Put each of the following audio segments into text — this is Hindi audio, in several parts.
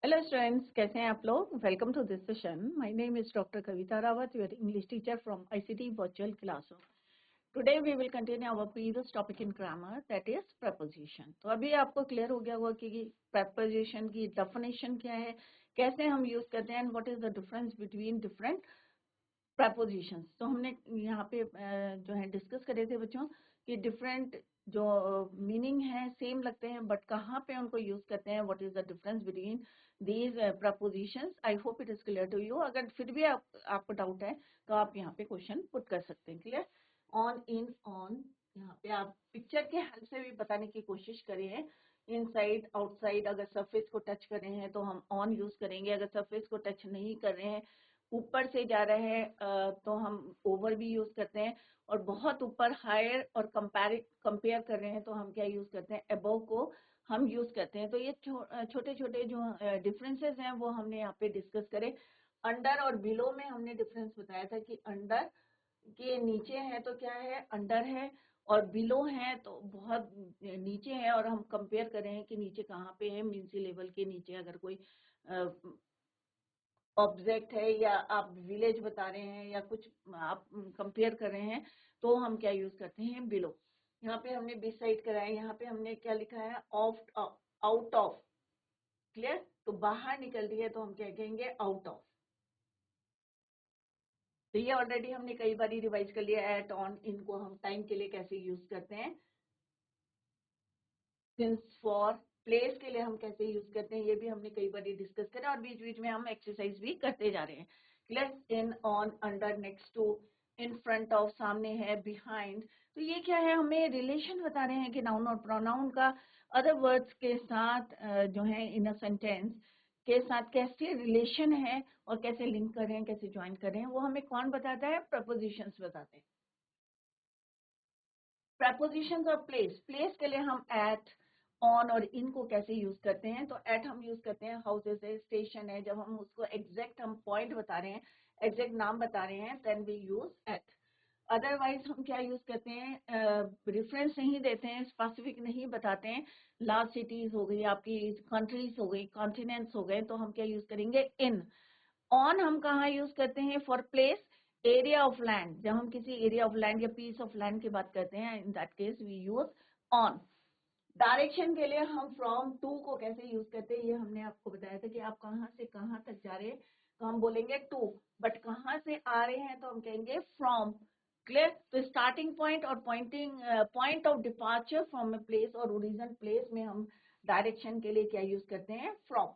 हेलो स्टूडेंट्स, कैसे हैं आप लोग? Welcome to this session. My name is doctor Kavita Rawat, your English teacher from ICT virtual classroom. Today we will continue our previous topic in grammar, that is preposition. तो अभी आपको क्लियर हो गया होगा कि प्रपोजिशन की डेफिनेशन क्या है, कैसे हम यूज करते हैं, and what is the difference between different propositions. तो हमने यहाँ पे जो है डिस्कस करे थे बच्चों कि डिफरेंट जो मीनिंग है सेम लगते हैं, बट कहाँ पे उनको यूज करते हैं, what is the difference between these prepositions. I hope it is clear to you. अगर फिर भी आपको डाउट है तो आप यहाँ पे क्वेश्चन पुट कर सकते हैं। क्लियर? ऑन, इन, ऑन, यहाँ पे आप पिक्चर के हेल्प से भी बताने की कोशिश करें। इनसाइड, आउटसाइड, अगर सरफेस को टच कर रहे हैं तो हम ऑन यूज करेंगे, अगर सरफेस को टच नहीं कर रहे हैं, ऊपर से जा रहे हैं तो हम ओवर भी यूज करते हैं, और बहुत ऊपर हायर और कंपेयर कर रहे हैं तो हम क्या यूज करते हैं, अबव को हम यूज करते हैं। तो ये छोटे छोटे जो डिफरेंसेस हैं वो हमने यहाँ पे डिस्कस करे। अंडर और बिलो में हमने डिफरेंस बताया था कि अंडर के नीचे है तो क्या है, अंडर है, और बिलो है तो बहुत नीचे है, और हम कंपेयर कर रहे हैं कि नीचे कहाँ पे है, मीन सी लेवल के नीचे अगर कोई ऑब्जेक्ट है, या आप विलेज बता रहे हैं, या कुछ आप कंपेयर कर रहे हैं, तो हम क्या यूज करते हैं, बिलो। यहाँ पे हमने बिसाइड कराया, यहाँ पे हमने क्या लिखा है, ऑफ, आउट ऑफ। क्लियर? तो बाहर निकल रही है तो हम क्या कहेंगे, आउट ऑफ। तो ये ऑलरेडी हमने कई बार रिवाइज कर लिया। एट, ऑन, इनको हम टाइम के लिए कैसे यूज करते हैं, सिंस, फॉर, प्लेस के लिए हम कैसे यूज करते हैं, ये भी हमने कई बार डिस्कस करा, और बीच बीच में हम एक्सरसाइज भी करते जा रहे हैं। Clear? In, on, under, next to, in front of, सामने है, बिहाइंड। तो ये क्या है, हमें रिलेशन बता रहे हैं कि नाउन और प्रोनाउन का अदर वर्ड्स के साथ जो है इन अ सेंटेंस के साथ कैसे रिलेशन है, और कैसे लिंक कर रहे हैं, कैसे ज्वाइन कर रहे हैं, वो हमें कौन बताता है, प्रपोजिशंस बताते हैं। प्रपोजिशंस और प्लेस, प्लेस के लिए हम एट, ऑन और इन को कैसे यूज करते हैं, तो एट हम यूज करते हैं हाउसेस है, स्टेशन है, जब हम उसको एग्जैक्ट हम पॉइंट बता रहे हैं, एग्जैक्ट नाम बता रहे हैं, then we use at. Otherwise हम क्या यूज करते हैं, रेफरेंस नहीं देते हैं, स्पेसिफिक नहीं बताते हैं, लार्ज सिटीज हो गई, आपकी कंट्रीज हो गई, कॉन्टिनेंट्स हो गए, तो हम क्या यूज करेंगे, इन। ऑन हम कहाँ यूज करते हैं, for place, area of land, जब हम किसी एरिया ऑफ लैंड या पीस ऑफ लैंड की बात करते हैं, in that case we use on. Direction के लिए हम फ्रॉम, टू को कैसे यूज करते हैं, ये हमने आपको बताया था कि आप कहाँ से कहाँ तक जा रहे हैं तो हम बोलेंगे टू, बट कहाँ से आ रहे हैं तो हम कहेंगे फ्रॉम। क्लियर? तो स्टार्टिंग पॉइंट और point of departure from a place और ओरिजिन प्लेस में हम डायरेक्शन के लिए क्या यूज करते हैं, फ्रॉम।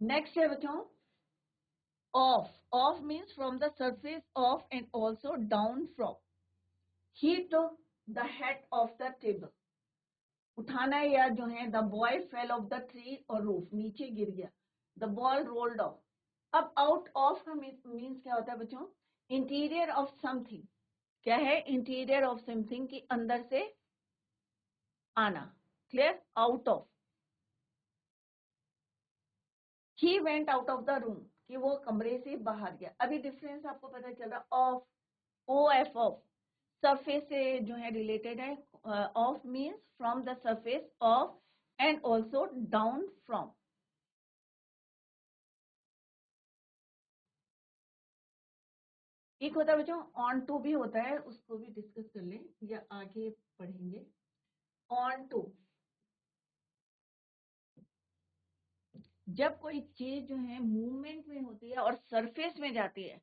नेक्स्ट है बच्चों, off. Off means from the surface of and also down from. He took the head of the table. उठाना या जो है, the boy fell off the tree और roof, नीचे गिर गया, the ball rolled off. अब out of का means क्या होता है बच्चों, interior of something। क्या है, interior of something की अंदर से आना। Clear? Out of. He went out of the room, कि वो कमरे से बाहर गया। अभी डिफरेंस आपको पता चल रहा, of, O F of, surface से जो है रिलेटेड है, of means from the surface of, and also down from. एक होता है बच्चों ऑन टू भी होता है, उसको भी डिस्कस कर लें या आगे पढ़ेंगे। ऑन टू, जब कोई चीज जो है मूवमेंट में होती है और सरफेस में जाती है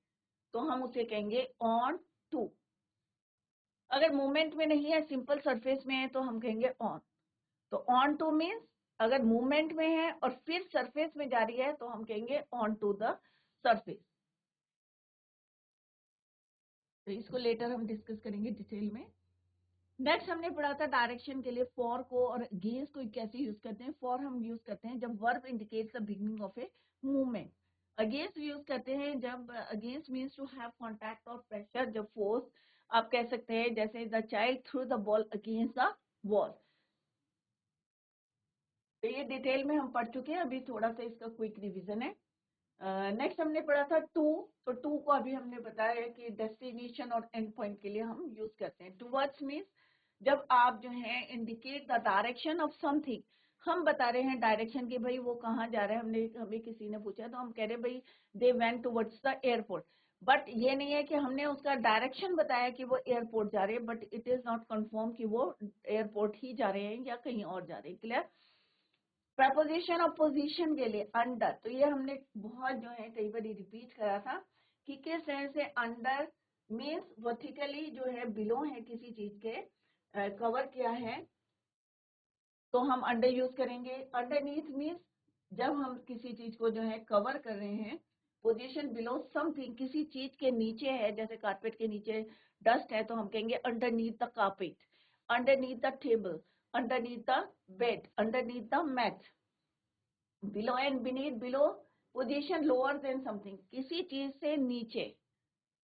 तो हम उसे कहेंगे ऑन टू। अगर मूवमेंट में नहीं है, सिंपल सरफेस में है, तो हम कहेंगे ऑन। तो ऑन टू मीन्स अगर मूवमेंट में है और फिर सरफेस में जा रही है तो हम कहेंगे ऑन टू द सरफेस। तो इसको लेटर हम डिस्कस करेंगे डिटेल में। नेक्स्ट हमने पढ़ा था डायरेक्शन के लिए फॉर को और अगेंस्ट को कैसे यूज करते हैं। फॉर हम यूज करते हैं जब verb indicates the beginning of a movement. Against use करते हैं जब against means to have contact और प्रेशर, जब फोर्स आप कह सकते हैं, जैसे the child threw the ball against the wall. तो ये डिटेल में हम पढ़ चुके हैं, अभी थोड़ा सा इसका क्विक रिवीजन है। नेक्स्ट हमने पढ़ा था टू। तो टू को अभी हमने बताया कि डेस्टिनेशन और एंड पॉइंट के लिए हम यूज करते हैं। टुवर्ड्स मीन्स जब आप जो है indicate the direction of something, हम बता रहे हैं डायरेक्शन की, भाई वो कहाँ जा रहे हैं, हमें किसी ने पूछा तो हम कह रहे भाई they went towards the airport, but ये नहीं है कि हमने उसका डायरेक्शन बताया कि वो एयरपोर्ट जा रहे हैं, but it is not confirm कि वो एयरपोर्ट ही जा रहे हैं या कहीं और जा रहे हैं। क्लियर? प्रपोजिशन और पोजीशन के लिए अंडर, तो ये हमने बहुत जो है कई बार रिपीट करा था कि किस तरह से अंडर मीन्स वर्टिकली जो है बिलो है किसी चीज के, कवर किया है तो हम अंडर यूज करेंगे। अंडरनीथ मीन्स जब हम किसी चीज को जो है कवर कर रहे हैं। पोजीशन बिलो समथिंग, किसी चीज के नीचे है, जैसे कारपेट के नीचे डस्ट है तो हम कहेंगे underneath the carpet, underneath the table, underneath the bed, underneath the mat. Below and beneath, below position lower than something, किसी चीज से नीचे,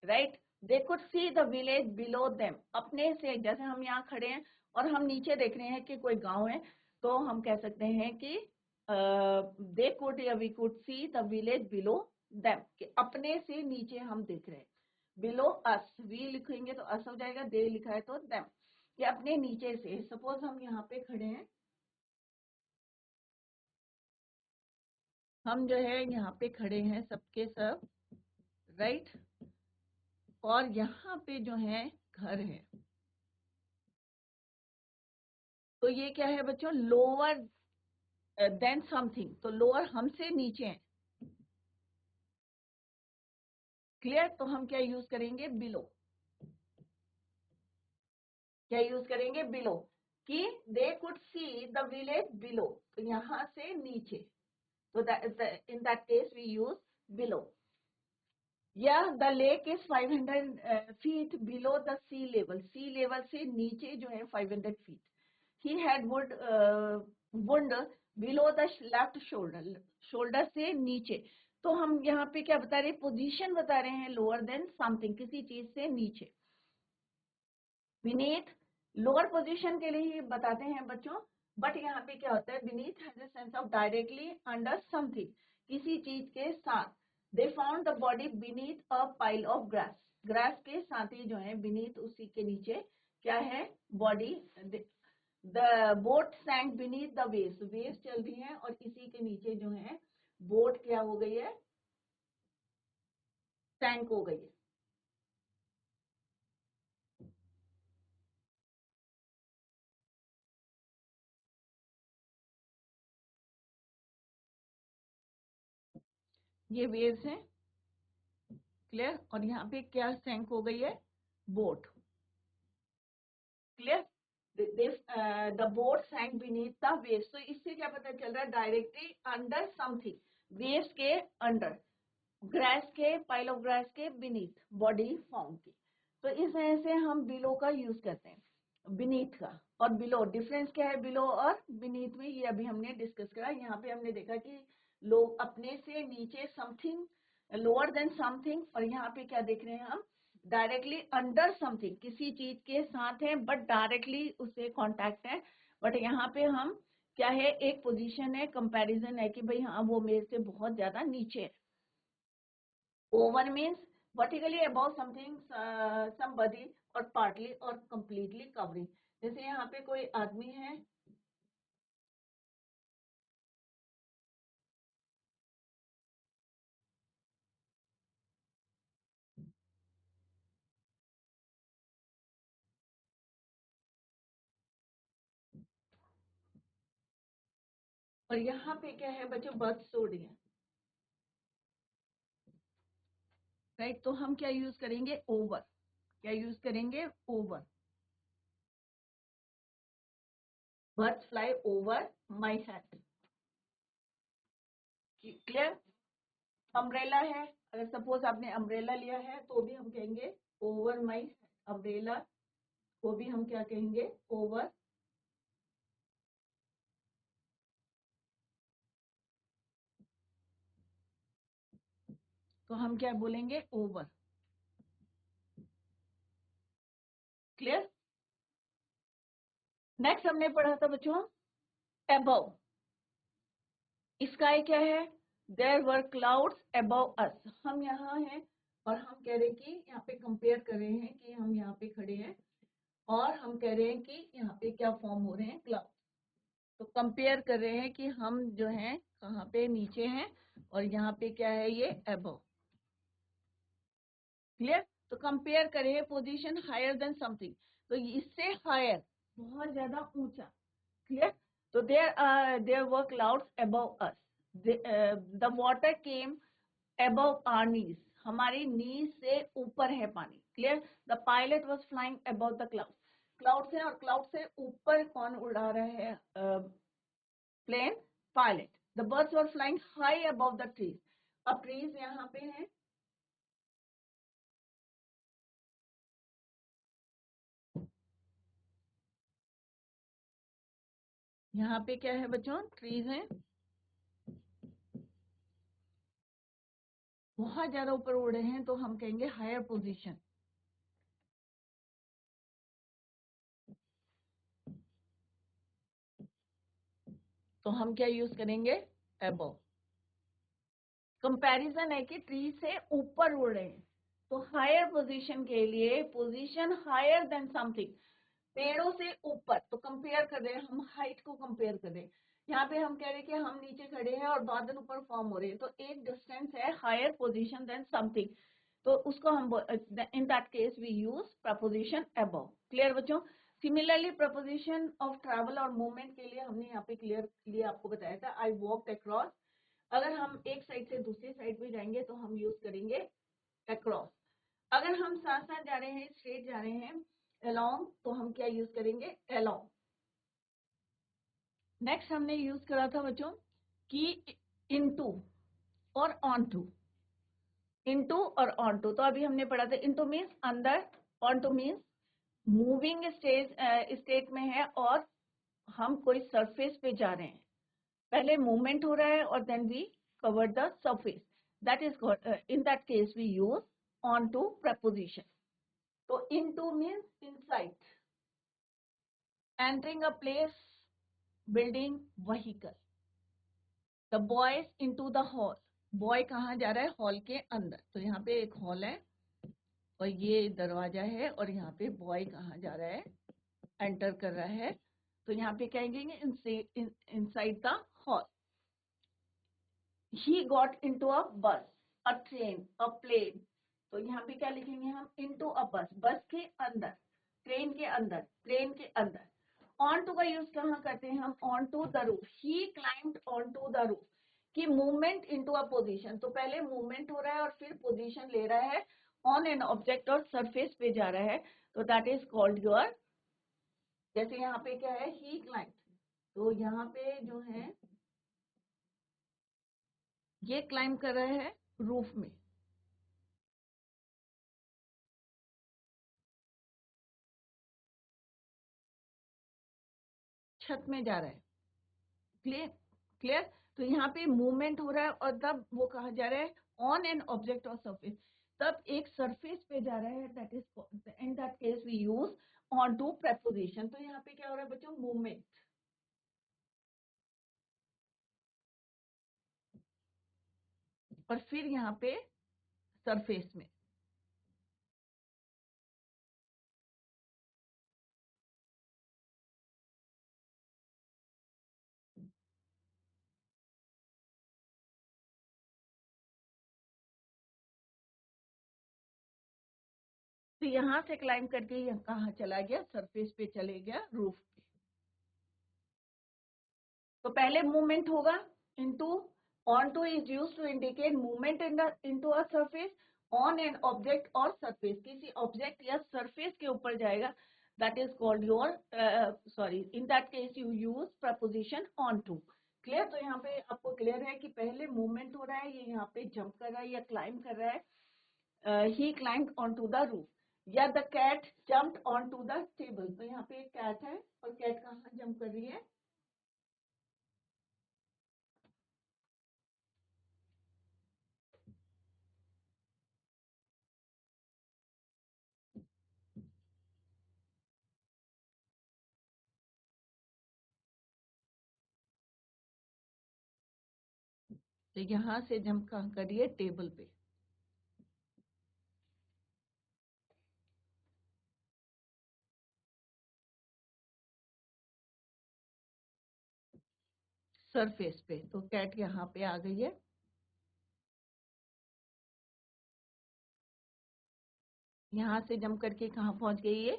right. They could see the village below them, अपने से, जैसे हम यहाँ खड़े हैं और हम नीचे देख रहे हैं कि कोई गांव है, तो हम कह सकते हैं कि दे कुड या we could see the village below them, कि अपने से नीचे हम देख रहे हैं। बिलो अस, वी लिखेंगे तो अस हो जाएगा, दे लिखा है तो देम, कि अपने नीचे से। सपोज हम यहाँ पे खड़े हैं, हम जो है यहाँ पे खड़े हैं सबके सब, राइट, और यहाँ पे जो है घर है, तो ये क्या है बच्चों, लोअर देन समथिंग, तो लोअर हमसे नीचे है। क्लियर? तो हम क्या यूज करेंगे, बिलो। क्या यूज करेंगे, बिलो, कि they could see the village below, तो यहाँ से नीचे, तो in that case we use below. या the lake is 500 feet below the sea level, sea level से नीचे जो है 500 feet. He had wound below the left shoulder, shoulder से नीचे, तो हम यहाँ पे क्या बता रहे हैं, पोजीशन बता रहे हैं, लोअर देन समथिंग, किसी चीज से नीचे। बीनीथ लोअर पोजीशन के लिए ही बताते हैं बच्चों, बट यहाँ पे क्या होता है, beneath has a sense of directly under something, किसी चीज के साथ। They found the body beneath a pile of grass, grass के साथ ही जो है बीनीथ, उसी के नीचे क्या है, body. The boat sank beneath the waves, waves चल रही हैं और इसी के नीचे जो है बोट क्या हो गई है, सैंक हो गई है। ये वेव्स हैं, क्लियर, और यहाँ पे क्या सैंक हो गई है, boat. Clear? The boat sank beneath the waves, तो इससे क्या पता चल रहा है, डायरेक्टली अंडर समथिंग, वेव्स के अंडर, ग्रास के, पाइल ऑफ ग्रास के बीनीथ बॉडी फाउंड की। तो इस तरह से हम बिलो का यूज करते हैं, बीनीथ का। और बिलो, डिफरेंस क्या है बिलो और बीनीथ में, ये अभी हमने डिस्कस करा। यहाँ पे हमने देखा कि लोग अपने से नीचे समथिंग, लोअर देन समथिंग, और यहाँ पे क्या देख रहे हैं हम, डायरेक्टली अंडर समथिंग, किसी चीज के साथ है बट डायरेक्टली उससे कांटेक्ट है। बट यहाँ पे हम क्या है, एक पोजीशन है, कंपैरिजन है कि भाई हाँ वो मेरे से बहुत ज्यादा नीचे है। Over means vertically about something, somebody, और पार्टली और कंप्लीटली कवरिंग। जैसे यहाँ पे कोई आदमी है, और यहाँ पे क्या है बच्चों, बर्थ सो रही है, राइट। तो हम क्या यूज करेंगे, ओवर, क्या यूज करेंगे, over. Birds fly over my head. Clear? Umbrella है, अगर सपोज आपने अम्ब्रेला लिया है तो भी हम कहेंगे ओवर माई अम्ब्रेला, वो भी हम क्या कहेंगे, ओवर। तो हम क्या बोलेंगे, ओवर। क्लियर? नेक्स्ट हमने पढ़ा था बच्चों अबव। स्काई क्या है, there were clouds above us, हम यहाँ हैं और हम कह रहे हैं कि यहाँ पे कंपेयर कर रहे हैं कि हम यहाँ पे खड़े हैं और हम कह रहे हैं कि यहाँ पे क्या फॉर्म हो रहे हैं, क्लाउड। तो कंपेयर कर रहे हैं कि हम जो हैं कहाँ पे नीचे हैं और यहाँ पे क्या है, ये अबव। क्लियर? तो कंपेयर करें पोजीशन हायर देन समथिंग, तो इससे हायर, बहुत ज्यादा ऊंचा। क्लियर? तो there were clouds above us, the water came above our knees, हमारी नीज से ऊपर है पानी। Clear? The pilot was flying above the cloud, cloud से, और क्लाउड से ऊपर कौन उड़ा रहा है plane? Pilot. The birds were flying high above the trees, अब ट्रीज यहाँ पे हैं, यहाँ पे क्या है बच्चों, ट्रीज हैं, बहुत ज्यादा ऊपर उड़ रहे हैं, तो हम कहेंगे हायर पोजीशन। तो हम क्या यूज करेंगे, अबव। कंपैरिजन है कि ट्री से ऊपर उड़ रहे हैं, तो हायर पोजीशन के लिए पोजीशन हायर देन समथिंग, पेड़ों से ऊपर, तो कंपेयर कर रहे हैं हम, हाइट को कंपेयर कर रहे हैं। यहाँ पे हम कह रहे हैं कि हम नीचे खड़े हैं और बादल ऊपर फॉर्म हो रहे हैं, तो एक डिस्टेंस है हायर पोजीशन देन समथिंग, तो उसको हम in that case we use preposition above. Clear बच्चों? सिमिलरली प्रपोजिशन ऑफ ट्रैवल और मूवमेंट के लिए हमने यहाँ पे क्लियर आपको बताया था, आई वॉकड अक्रॉस। अगर हम एक साइड से दूसरी साइड पे जाएंगे तो हम यूज करेंगे अक्रॉस। अगर हम साथ साथ जा रहे हैं, स्ट्रेट जा रहे हैं, along, तो हम क्या यूज करेंगे, along। नेक्स्ट हमने यूज करा था बच्चों कि इनटू और onto, इनटू और onto, तो अभी हमने पढ़ा था इनटू मीन्स अंदर, onto मीन्स मूविंग स्टेट में है और हम कोई सरफेस पे जा रहे हैं, पहले मूवमेंट हो रहा है और then we cover the surface, that is in that case we use onto preposition। तो into means inside, entering a place, building, vehicle। the boys into the hall, boy कहाँ जा रहा है, हॉल के अंदर, तो यहाँ पे एक हॉल है और ये दरवाजा है और यहाँ पे बॉय कहाँ जा रहा है, एंटर कर रहा है, तो यहाँ पे क्या कहेंगे, inside the hall. He got into a बस, अ ट्रेन, अ प्लेन, तो यहाँ पे क्या लिखेंगे हम, इनटू अ बस, बस के अंदर, ट्रेन के अंदर, प्लेन के अंदर। ऑन टू का यूज कहाँ करते हैं हम, on to the roof, he climbed on to the roof, कि मूवमेंट इनटू अ पोजीशन, तो पहले मूवमेंट हो रहा है और फिर पोजीशन ले रहा है ऑन एन ऑब्जेक्ट और सरफेस पे जा रहा है, तो दैट इज कॉल्ड योर, जैसे यहाँ पे क्या है, ही क्लाइंब्ड, तो यहाँ पे जो है ये क्लाइंब कर रहा है रूफ में, छत में जा रहा है। क्लियर? क्लियर? तो यहाँ पे मूवमेंट हो रहा है और तब वो कहा जा रहा है ऑन एन ऑब्जेक्ट और सरफेस, तब एक सरफेस पे जा रहा है, that is in that case we use onto preposition. तो यहाँ पे क्या हो रहा है बच्चों, मूवमेंट, और फिर यहाँ पे सरफेस में, तो यहाँ से क्लाइम करके ये कहाँ चला गया, सरफेस पे चले गया, रूफ पे। तो पहले मूवमेंट होगा, into, onto is used to indicate movement in the into a surface, on an object और सरफेस, किसी ऑब्जेक्ट या सरफेस के ऊपर जाएगा, that is called your, sorry, in that case you use preposition onto. Clear? तो यहाँ पे आपको क्लियर है कि पहले मूवमेंट हो रहा है, ये यहाँ पे जंप कर रहा है या क्लाइंब कर रहा है, he climbed on to the roof, या the cat jumped on to the table, तो यहाँ पे एक कैट है और कैट कहाँ जंप कर रही है, तो यहाँ से जंप कहाँ करिए, टेबल पे। सरफेस पे। तो कैट यहाँ पे आ गई है। यहाँ से जंप करके कहाँ पहुंच गई है?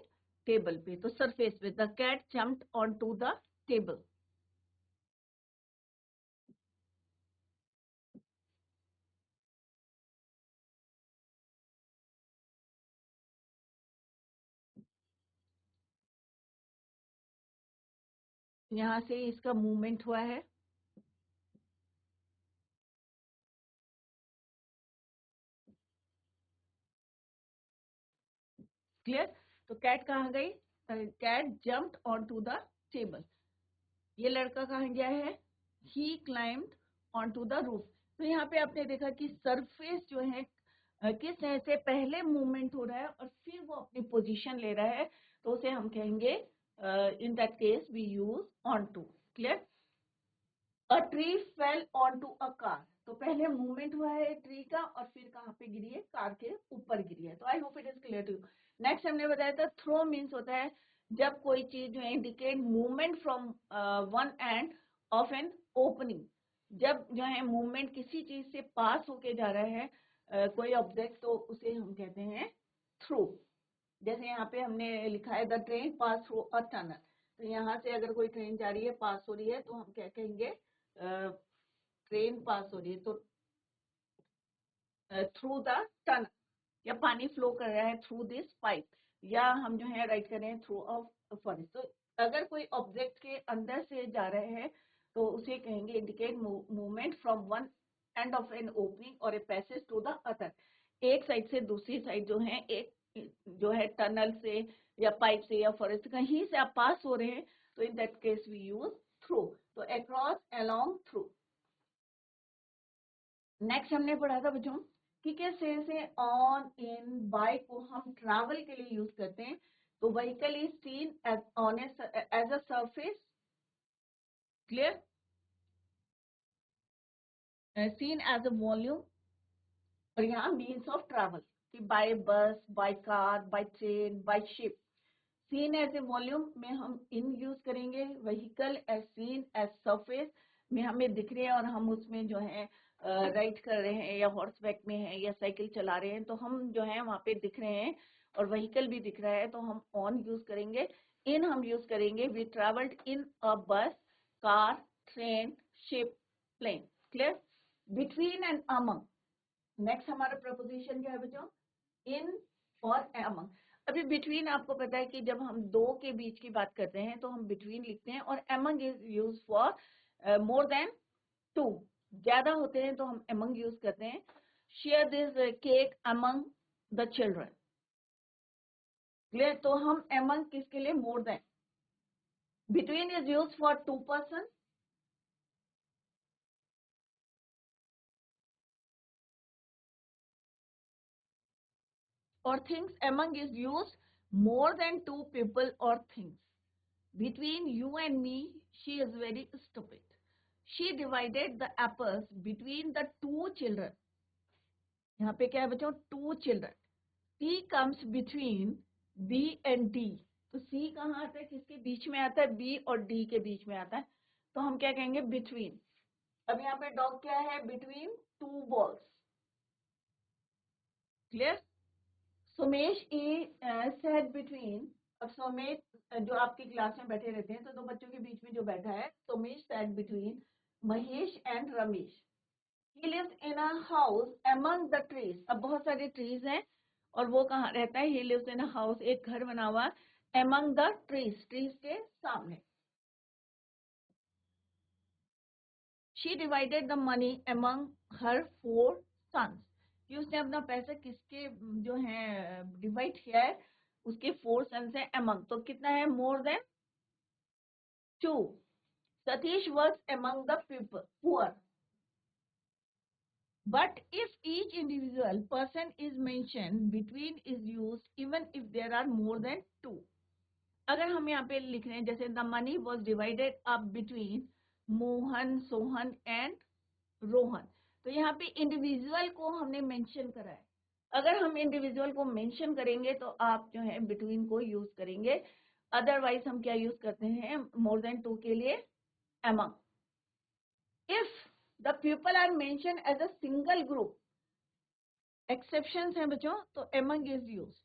टेबल पे। तो सरफेस पे the cat jumped on to the table. यहाँ से इसका मूवमेंट हुआ है। क्लियर? तो कैट कहाँ गई? Cat jumped on to the table. ये लड़का कहाँ गया है? He climbed on to the roof. तो यहाँ पे आपने देखा कि सरफेस जो है किस तरह से पहले मूवमेंट हो रहा है और फिर वो अपनी पोजीशन ले रहा है, तो उसे हम कहेंगे in that case we use onto. Clear? A tree fell onto a car. तो पहले मूवमेंट हुआ है ट्री का और फिर कहाँ पे गिरी है? कार के ऊपर गिरी है। तो I hope it is clear to you. Next हमने बताया था थ्रो मीन्स होता है जब कोई चीज जो है indicate movement from one end of an opening. जब जो है मूवमेंट किसी चीज से पास होके जा रहा है कोई ऑब्जेक्ट, तो उसे हम कहते हैं थ्रू। जैसे यहाँ पे हमने लिखा है the train pass through a tunnel. तो यहाँ से अगर कोई ट्रेन जा रही है, पास हो रही है, तो हम क्या कहेंगे? ट्रेन पास हो रही है तो थ्रू द टनल। या पानी फ्लो कर रहा है थ्रू दिस पाइप। या हम जो है राइट करें थ्रू अ फॉरेस्ट। तो अगर कोई ऑब्जेक्ट के अंदर से जा रहे हैं तो उसे कहेंगे indicate movement from one end of an opening or a passage to the other. एक साइड से दूसरी साइड जो है, एक जो है टनल से या पाइप से या फॉरेस्ट कहीं से आप पास हो रहे हैं, तो in that case we use through. तो अक्रॉस, अलोंग, थ्रू। नेक्स्ट हमने पढ़ा था बच्चों कि कैसे से ऑन, इन, बाय को हम ट्रैवल के लिए यूज करते हैं। तो vehicle is seen as on as a surface. Clear? Seen as a volume. और यहाँ मीन्स ऑफ ट्रैवल कि by bus, by car, by train, by ship. Seen as a volume में हम इन यूज करेंगे। Vehicle as seen as surface में हमें दिख रहे हैं और हम उसमें जो है राइड कर रहे हैं या हॉर्स बैक में है या साइकिल चला रहे हैं, तो हम जो है वहां पे दिख रहे हैं और व्हीकल भी दिख रहा है, तो हम ऑन यूज करेंगे। इन हम यूज करेंगे we travelled in a bus, car, train, ship, plane. Clear? Between and among. Next हमारा प्रपोजिशन क्या है बच्चों? इन और अमंग। अभी बिटवीन आपको पता है कि जब हम दो के बीच की बात करते हैं तो हम बिटवीन लिखते हैं, और among is use for more than two. ज्यादा होते हैं तो हम अमंग यूज करते हैं। Share this cake among the children. Clear? तो हम अमंग किसके लिए? More than. Between is use for two person. Or things among is use more than two people or things. Between you and me, she is very stupid. She divided the apples between the two children. यहाँ पे क्या है बच्चों? Two children. C comes between B and D. तो C कहाँ आता है? किसके बीच में आता है? B और D के बीच में आता है। तो हम क्या कहेंगे? Between. अब यहाँ पे dog क्या है? Between two balls. Clear? Somesh said between. अब सोमेश जो आपकी क्लास में बैठे रहते हैं, तो दो बच्चों के बीच में जो बैठा है, Somesh said between Mahesh and Ramesh. He lives in a house among the trees. अब बहुत सारे ट्रीज हैं और वो कहाँ रहता है? He lives in a house, एक घर बना हुआ among the trees, ट्रीज के सामने। She divided the money among her four sons. कि उसने अपना पैसा किसके जो है डिवाइड किया है? उसके फोर सन्स है among। तो कितना है? More than two. Satish works among the people poor. But if each individual person is mentioned, between is used even if there are more than two. अगर हम यहाँ पे लिख रहे हैं जैसे the money was divided up between Mohan, Sohan and Rohan, तो यहाँ पे इंडिविजुअल को हमने मेंशन करा है। अगर हम इंडिविजुअल को मेंशन करेंगे तो आप जो है बिटवीन को यूज करेंगे। अदरवाइज हम क्या यूज करते हैं मोर देन टू के लिए? Among. If the people are mentioned as a single group, exceptions हैं बच्चों, तो among is used.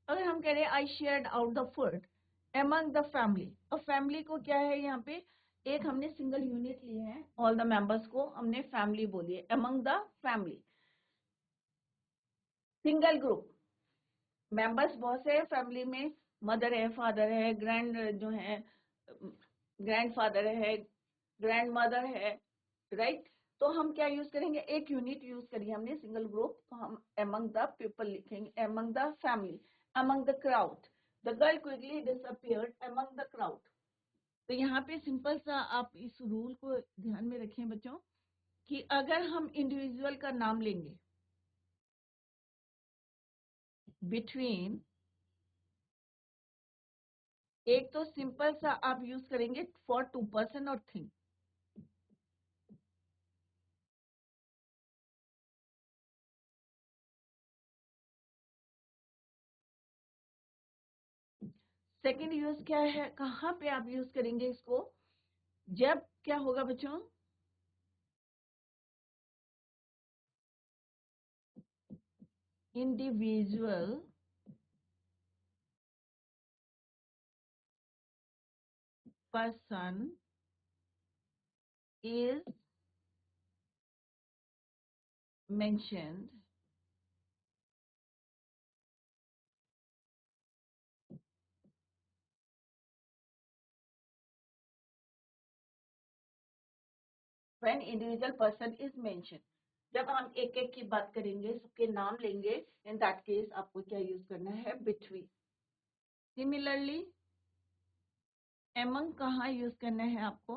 अगर हम कह रहे हैं I shared out the food among the family, और family को क्या है यहाँ पे, एक हमने सिंगल यूनिट लिए हैं, ऑल द मेंबर्स को हमने फैमिली बोली है, among the family. Single group, members बहुत से फैमिली में, मदर है, फादर है, ग्रैंड जो है ग्रैंडफादर है, ग्रैंड मदर है, राइट. तो हम क्या यूज करेंगे, एक यूनिट यूज करिए हमने सिंगल ग्रुप, तो हम among the people लिखेंगे, among the family, among the crowd. The girl quickly disappeared among the crowd. तो यहाँ पे सिंपल सा आप इस रूल को ध्यान में रखें बच्चों, कि अगर हम इंडिविजुअल का नाम लेंगे बिटवीन, एक तो सिंपल सा आप यूज करेंगे फॉर 2 पर्सन और थिंग. सेकंड यूज क्या है, कहाँ पे आप यूज करेंगे इसको, जब क्या होगा बच्चों, individual person is mentioned when individual person is mentioned. जब हम एक एक की बात करेंगे, सबके नाम लेंगे, इन दैट केस आपको क्या यूज करना है, बिटवीन. सिमिलरली एमंग कहाँ यूज करना है आपको,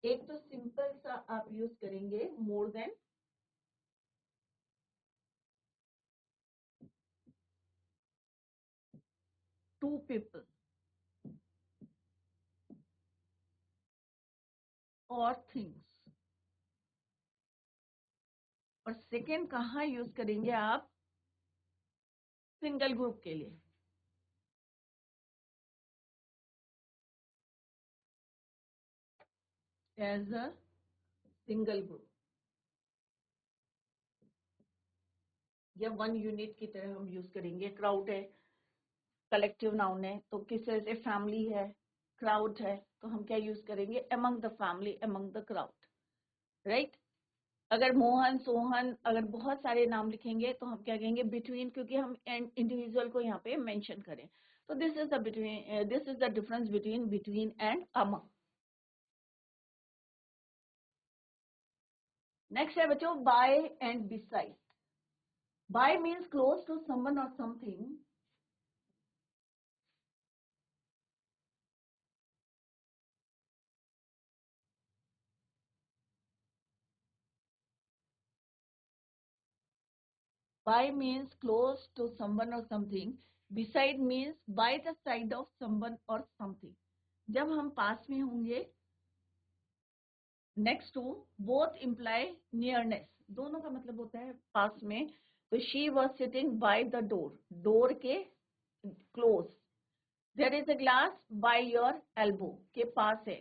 एक तो सिंपल सा आप यूज करेंगे मोर than, two people or things. और सेकेंड कहाँ यूज करेंगे आप, सिंगल ग्रुप के लिए, एज अ सिंगल ग्रुप, या वन यूनिट की तरह हम यूज करेंगे. क्राउड है, कलेक्टिव नाउन है, तो किस तरह से फैमिली है, क्राउड है, तो हम क्या यूज करेंगे, among the family, among the crowd, right. अगर मोहन, सोहन, अगर बहुत सारे नाम लिखेंगे तो हम क्या कहेंगे, बिटवीन, क्योंकि हम इंडिविजुअल को यहाँ पे मेंशन करें. तो this is the between, this is the difference between between and among. Next है बच्चों, by and beside. By means close to someone और something. By means close to someone or something. Beside means by the side of someone or something. जब हम पास में होंगे, next to, both imply nearness. दोनों का मतलब होता है पास में. तो she was sitting by the door. door के close. There is a glass by your elbow. के पास है.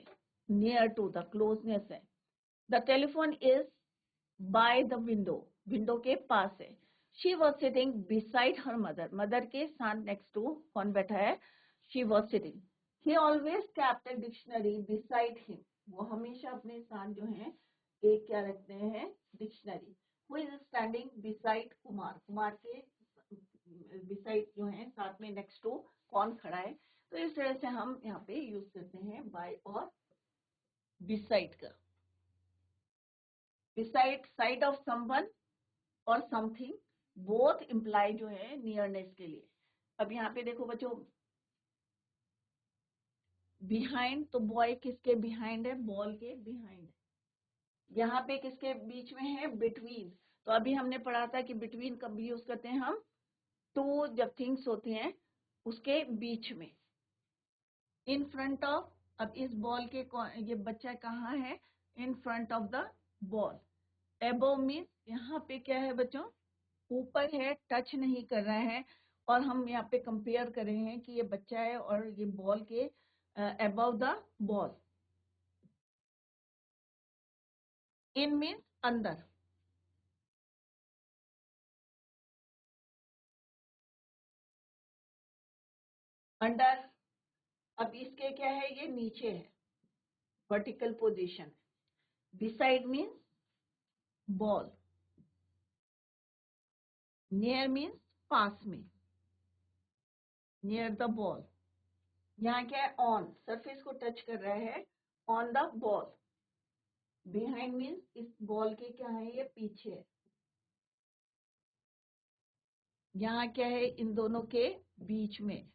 near to, the closeness है. The telephone is by the window. window के पास है. She was sitting beside her mother. mother के साथ next to कौन बैठा है, she was sitting. He always kept a dictionary beside him. वो हमेशा अपने साथ जो है एक क्या रखते हैं, dictionary. Who is standing beside Kumar. Kumar के beside जो है साथ में next to कौन खड़ा है. तो इस तरह से हम यहाँ पे यूज करते हैं by और beside का. beside, side of someone और समथिंग, बोथ इम्प्लाई जो है नियरनेस के लिए. अब यहाँ पे देखो बच्चों, बिहाइंड, तो बॉय किसके बिहाइंड है, बॉल के बिहाइंड. यहाँ पे किसके बीच में है, बिटवीन. तो अभी हमने पढ़ा था कि बिटवीन कब यूज करते हैं हम, टू जब थिंग्स होती हैं उसके बीच में. इन फ्रंट ऑफ, अब इस बॉल के ये बच्चा कहाँ है, इन front of the ball. Above means यहाँ पे क्या है बच्चों, ऊपर है, टच नहीं कर रहा है. और हम यहाँ पे कंपेयर कर रहे हैं कि ये बच्चा है और ये बॉल के above the ball. In means अंदर, अंडर। अब इसके क्या है, ये नीचे है, vertical position. Beside means ball, near means पास में, नियर द बॉल। यहाँ क्या है, ऑन, सरफेस को टच कर रहा है, on the ball. Behind means इस बॉल के क्या है, ये पीछे है। यहाँ क्या है, इन दोनों के बीच में।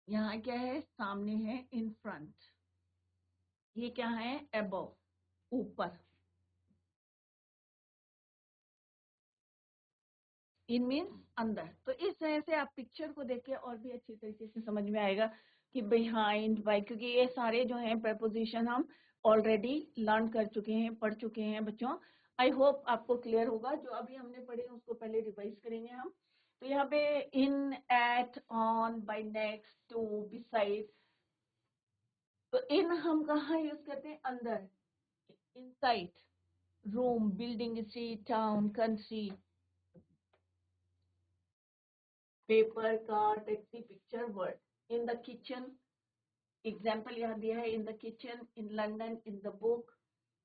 यहाँ क्या है, सामने है, इन फ्रंट। ये क्या है, अबव, ऊपर। इन मीन्स अंदर। तो इस तरह से आप पिक्चर को देख के और भी अच्छी तरीके से समझ में आएगा कि बिहाइंड, बाय, क्योंकि ये सारे जो हैं प्रपोजिशन हम ऑलरेडी लर्न कर चुके हैं, पढ़ चुके हैं बच्चों। आई होप आपको क्लियर होगा। जो अभी हमने पढ़े उसको पहले रिवाइज करेंगे हम। तो यहाँ पे in, at, on, by, next, to, beside. तो इन हम कहाँ यूज करते हैं, अंदर, inside, room, building, street, town, country, paper, car, taxi, picture, word. In the kitchen, example यहाँ दिया है, in the kitchen, in London, in the book,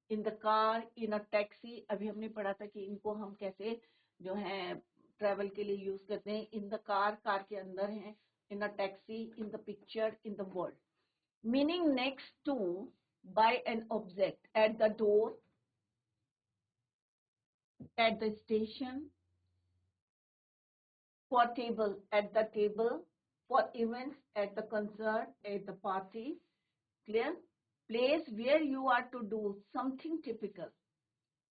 in the car, in a taxi. अभी हमने पढ़ा था कि इनको हम कैसे जो है ट्रेवल के लिए यूज करते हैं। इन द कार, कार के अंदर है, in a taxi, in the picture, in the word. Meaning next to, by an object, at the door, at the station, for table, at the table, for events, at the concert, at the party. Clear? Place where you are to do something typical.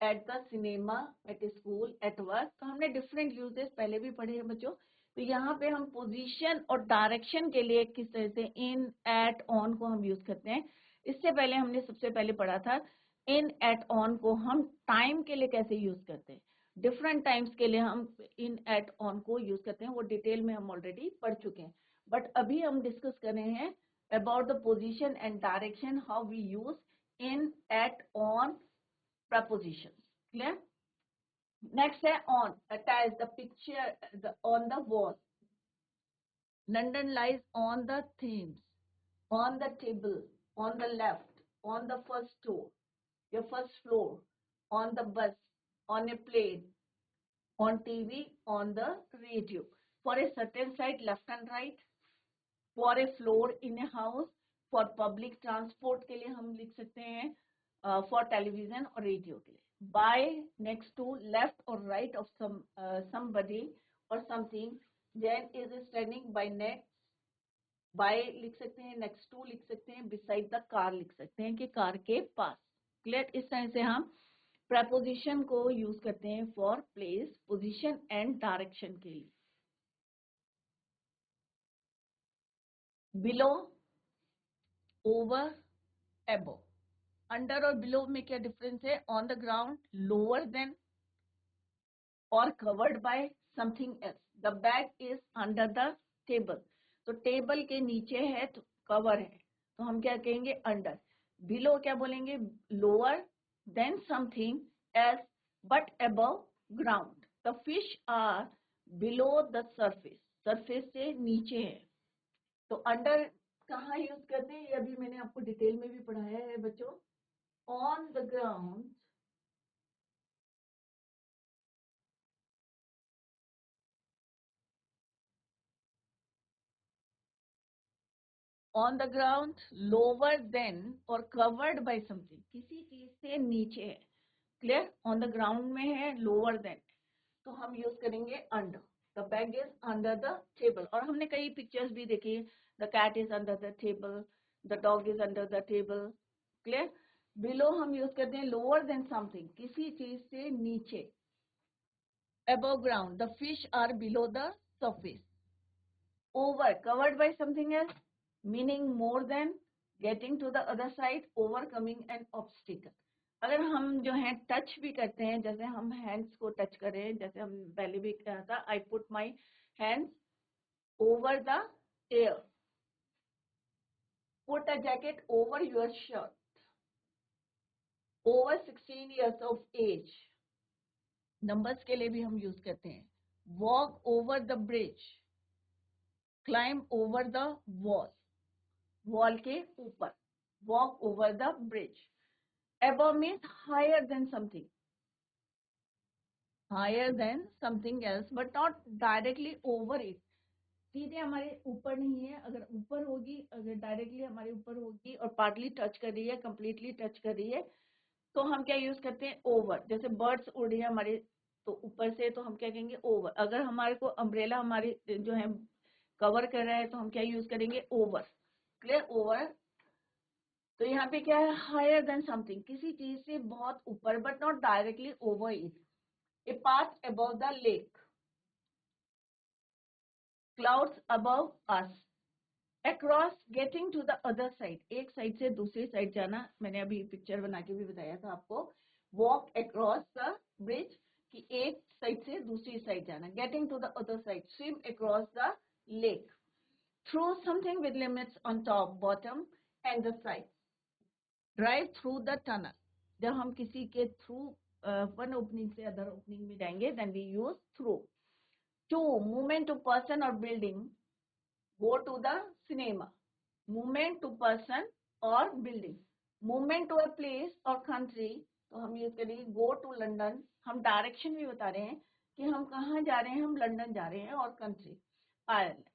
At the cinema, at a school, at work. तो हमने different uses पहले भी पढ़े हैं बच्चों। तो यहाँ पे हम position और direction के लिए किस तरह से in, at, on को हम use करते हैं। इससे पहले हमने सबसे पहले पढ़ा था in, at, on को हम time के लिए कैसे use करते हैं। डिफरेंट टाइम्स के लिए हम इन, एट, ऑन को यूज करते हैं, वो डिटेल में हम ऑलरेडी पढ़ चुके हैं। बट अभी हम डिस्कस कर रहे हैं about the position and direction, how we use in, at, on preposition. Clear? Next है on, attach the picture on the wall. London lies on the Thames, on the table, on the left, on the first floor, your first floor, on the bus, on a plane, on TV, on the radio, for a certain side, left and right, for a floor in a house, for public transport के लिए हम लिख सकते हैं, for television और radio के लिए। by, next to, left or right of somebody or something, then is standing by next, by लिख सकते हैं, next to लिख सकते हैं, beside the car लिख सकते हैं कि कार के पास। क्लियर? इस तरह से हम प्रपोजिशन को यूज करते हैं for place, position and direction के लिए। Below, over, above. अंडर और बिलो में क्या डिफरेंस है? On the ground, lower than or covered by something else. The bag is under the table, तो टेबल के नीचे है तो कवर है, तो हम क्या कहेंगे? अंडर। बिलो क्या बोलेंगे? Lower than something else but above ground. The fish are below the surface, surface से नीचे है। तो अंडर कहाँ यूज करते हैं, ये अभी मैंने आपको डिटेल में भी पढ़ाया है बच्चों। On the ground, on the ground, lower than or covered by something, किसी चीज से नीचे है। क्लियर? ऑन द ग्राउंड में है, लोअर देन, तो हम यूज करेंगे under. The bag is under the table. और हमने कई पिक्चर्स भी देखी, the cat is under the table, the dog is under the table. Clear? Below हम यूज करते हैं लोअर देन समथिंग, किसी चीज से नीचे। above ground, the fish are below the surface. Over, covered by something else, meaning more than, getting to the other side, overcoming an obstacle. अगर हम जो है टच भी करते हैं, जैसे हम हैंड्स को टच करें, जैसे हम पहले भी कहा था, I put my hands over the air, put a jacket over your shirt. Over 16 years of age, numbers के लिए भी हम यूज करते हैं. Walk over the bridge, climb over the wall, wall के ऊपर, walk over the bridge. above means higher than something, higher than something else but not directly over it. सीधे हमारे ऊपर नहीं है, अगर ऊपर होगी, अगर डायरेक्टली हमारे ऊपर होगी और पार्टली टच कर रही है, कंप्लीटली टच कर रही है, तो हम क्या यूज करते हैं? ओवर. जैसे बर्ड्स उड़ रही है हमारे तो ऊपर से, तो हम क्या कहेंगे? ओवर. अगर हमारे को अम्ब्रेला हमारी जो है कवर कर रहा है तो हम क्या यूज करेंगे? ओवर. क्लियर? ओवर. तो यहाँ पे क्या है? हायर देन समथिंग, किसी चीज से बहुत ऊपर, but not directly over it. A path above the lake, clouds above us, across, getting to the other side, एक साइड से दूसरी साइड जाना. मैंने अभी पिक्चर बना के भी बताया था आपको. वॉक अक्रॉस द ब्रिज, कि एक साइड से दूसरी साइड जाना. Getting to the other side, swim across the lake. Through something with limits on top, bottom and the side. Drive through the tunnel, जब हम किसी के थ्रू वन ओपनिंग से अदर ओपनिंग में जाएंगे, then we use through. To, movement to person और building, go to the cinema. Movement to person or building. Movement to a place or country, तो हम यूज करेंगे go to London. हम डायरेक्शन भी बता रहे हैं कि हम कहाँ जा रहे हैं, हम लंदन जा रहे हैं, और country Ireland.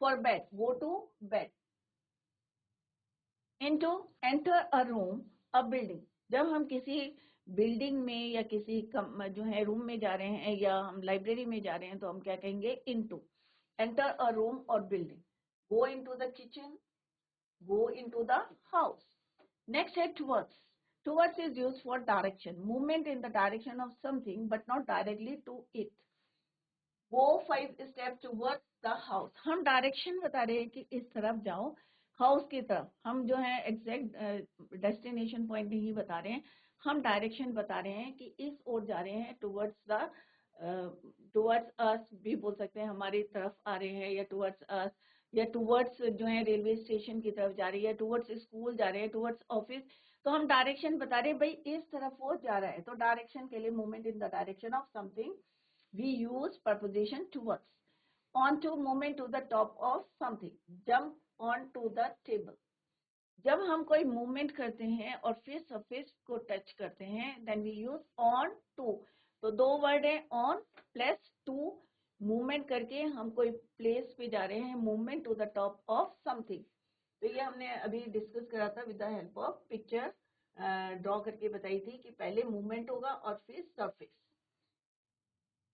For bed, go to bed. Into, enter a room, a building. जब हम किसी बिल्डिंग में या किसी जो है रूम में जा रहे हैं या हम लाइब्रेरी में जा रहे हैं तो हम क्या कहेंगे? into. Enter a room or building. Go into the kitchen, go into the house. Next है towards. Towards is used for direction, movement in the direction of something but not directly to it. Go 5 steps towards the house. हम डायरेक्शन बता रहे हैं कि इस तरफ जाओ, हाउस की तरफ. हम जो है एग्जैक्ट डेस्टिनेशन पॉइंट नहीं बता रहे हैं, हम डायरेक्शन बता रहे हैं कि इस ओर जा रहे हैं. टुवर्ड्स अस भी बोल सकते हैं, हमारी तरफ आ रहे हैं, या टुवर्ड्स अस, या टुवर्ड्स जो है रेलवे स्टेशन की तरफ जा रही है, टुवर्ड्स स्कूल जा रहे हैं, टुवर्ड्स ऑफिस. तो हम डायरेक्शन बता रहे हैं, भाई इस तरफ वो जा रहा है. तो डायरेक्शन के लिए movement in the direction of something, we use preposition towards. On to, movement to the top of something. Jump on to the table. जब हम कोई मूवमेंट करते हैं और फिर सरफेस को टच करते हैं, then we use onto. तो दो वर्ड है, ऑन प्लस टू. मूवमेंट करके हम कोई प्लेस पे जा रहे हैं, movement to the top of something. तो ये हमने अभी डिस्कस करा था with the help of picture draw करके बताई थी कि पहले मूवमेंट होगा और फिर surface.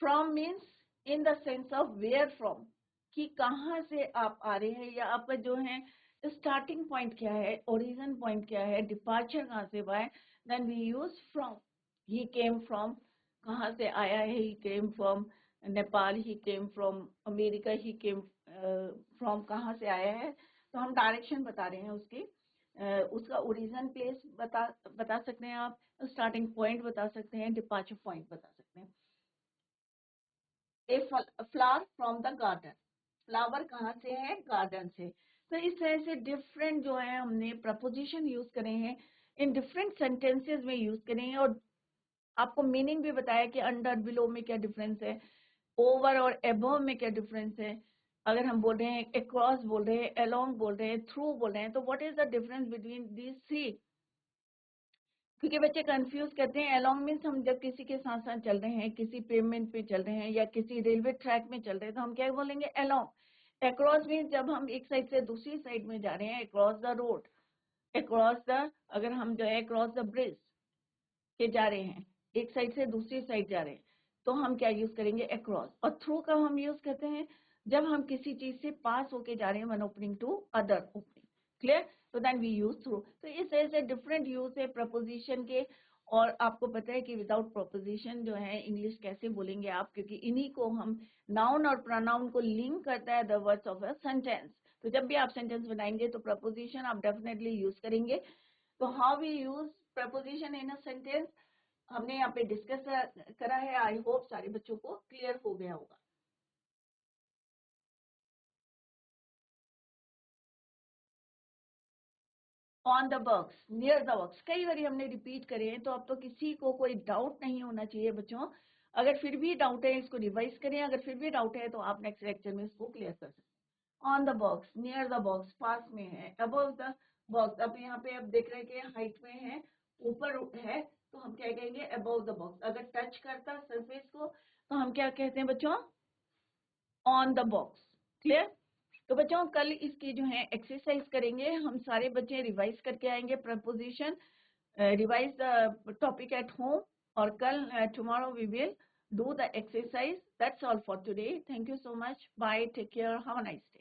From means in the sense of where from, कि कहाँ से आप आ रहे हैं, या आपका जो है स्टार्टिंग पॉइंट क्या है, ओरिजिन पॉइंट क्या है, डिपार्चर कहाँ से हुआ है. Then we use from. He came from, कहाँ से आया है? He came from Nepal, he came from America, he came from, कहाँ से आया है. तो हम डायरेक्शन बता रहे हैं उसकी. उसका ओरिजिन प्लेस बता सकते हैं आप, स्टार्टिंग पॉइंट बता सकते हैं, डिपार्चर पॉइंट बता सकते हैं. A flower from the garden, flower कहाँ से है? गार्डन से. तो इस तरह से डिफरेंट जो है हमने प्रपोजिशन यूज करे हैं, इन डिफरेंट सेंटेंसेस में यूज करे हैं, और आपको मीनिंग भी बताया कि अंडर बिलो में क्या डिफरेंस है, ओवर और अबव में क्या डिफरेंस है. अगर हम बोल रहे हैं अक्रॉस बोल रहे हैं, अलोंग बोल रहे हैं, थ्रू बोल रहे हैं, तो what is the difference between these three? क्योंकि बच्चे कंफ्यूज करते हैं. अलोंग मीन्स हम जब किसी के साथ साथ चल रहे हैं, किसी पेमेंट पे चल रहे हैं या किसी रेलवे ट्रैक में चल रहे हैं, तो हम क्या बोलेंगे? अलोंग. अक्रॉस मीन्स जब हम एक साइड से दूसरी साइड में जा रहे हैं, across the road, across the, अगर हम जो है अक्रॉस द ब्रिज के जा रहे हैं, एक साइड से दूसरी साइड जा रहे हैं, तो हम क्या यूज करेंगे? अक्रॉस. और थ्रू का हम यूज करते हैं जब हम किसी चीज से पास होके जा रहे हैं, one opening to other opening. Clear? तो देन वी यूज थ्रू. तो इस तरह से डिफरेंट यूज है प्रपोजिशन के. और आपको पता है कि विदाउट प्रपोजिशन जो है इंग्लिश कैसे बोलेंगे आप, क्योंकि इन्हीं को हम नाउन और प्रोनाउन को लिंक करता है the words of a sentence. तो जब भी आप सेंटेंस बनाएंगे तो प्रपोजिशन आप डेफिनेटली यूज करेंगे. तो how we use preposition in a sentence हमने यहाँ पे डिस्कस करा है. आई होप सारे बच्चों को क्लियर हो गया होगा. On the box, near the box, कई बार हमने रिपीट करे हैं, तो अब तो किसी को कोई डाउट नहीं होना चाहिए बच्चों। अगर फिर भी डाउट है इसको रिवाइज करें, अगर फिर भी डाउट है तो आप नेक्स्ट लेक्चर में इसको क्लियर कर सकते हैं। On the box, near the box, पास में है, अबव द बॉक्स, अब यहाँ पे अब देख रहे हैं कि हाइट में है, ऊपर है, तो हम क्या कहेंगे अबव द बॉक्स। अगर टच करता सरफेस को तो हम क्या कहते हैं बच्चों, ऑन द बॉक्स। क्लियर? तो बच्चों कल इसकी जो है एक्सरसाइज करेंगे, हम सारे बच्चे रिवाइज करके आएंगे preposition, revise the topic at home, और कल tomorrow we will do the exercise. That's all for today. Thank you so much. Bye. Take care. Have a nice day.